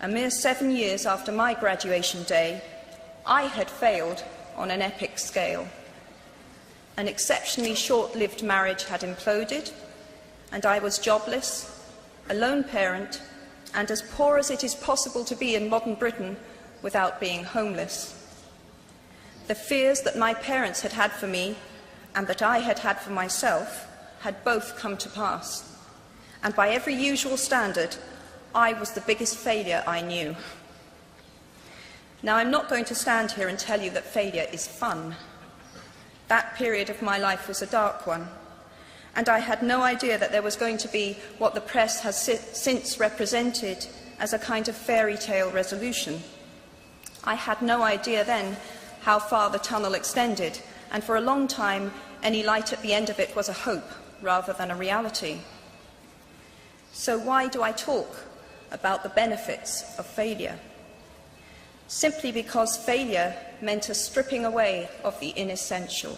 a mere 7 years after my graduation day, I had failed on an epic scale. An exceptionally short-lived marriage had imploded, and I was jobless, a lone parent, and as poor as it is possible to be in modern Britain without being homeless. The fears that my parents had had for me and that I had had for myself had both come to pass, and by every usual standard, I was the biggest failure I knew. Now, I'm not going to stand here and tell you that failure is fun. That period of my life was a dark one, and I had no idea that there was going to be what the press has since represented as a kind of fairy tale resolution. I had no idea then how far the tunnel extended, and for a long time, any light at the end of it was a hope rather than a reality. So why do I talk about the benefits of failure? Simply because failure meant a stripping away of the inessential.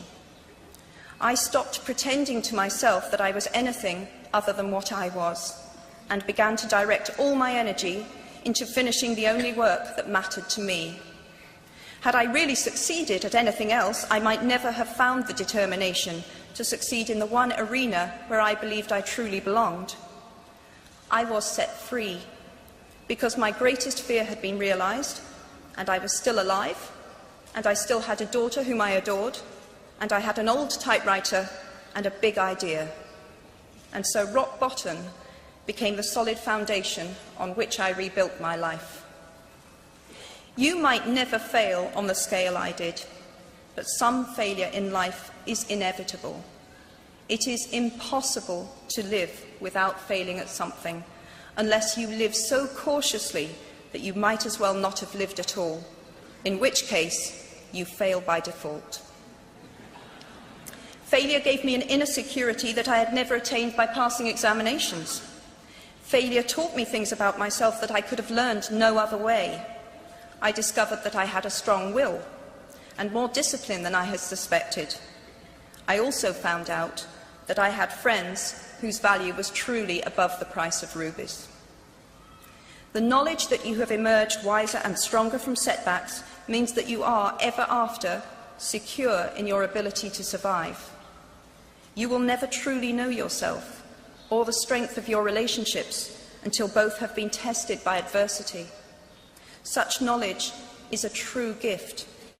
I stopped pretending to myself that I was anything other than what I was, and began to direct all my energy into finishing the only work that mattered to me. Had I really succeeded at anything else, I might never have found the determination to succeed in the one arena where I believed I truly belonged. I was set free, because my greatest fear had been realized, and I was still alive, and I still had a daughter whom I adored, and I had an old typewriter and a big idea. And so rock bottom became the solid foundation on which I rebuilt my life. You might never fail on the scale I did, but some failure in life is inevitable. It is impossible to live without failing at something, unless you live so cautiously that you might as well not have lived at all, in which case you fail by default. Failure gave me an inner security that I had never attained by passing examinations. Failure taught me things about myself that I could have learned no other way. I discovered that I had a strong will and more discipline than I had suspected. I also found out that I had friends whose value was truly above the price of rubies. The knowledge that you have emerged wiser and stronger from setbacks means that you are, ever after, secure in your ability to survive. You will never truly know yourself or the strength of your relationships until both have been tested by adversity. Such knowledge is a true gift.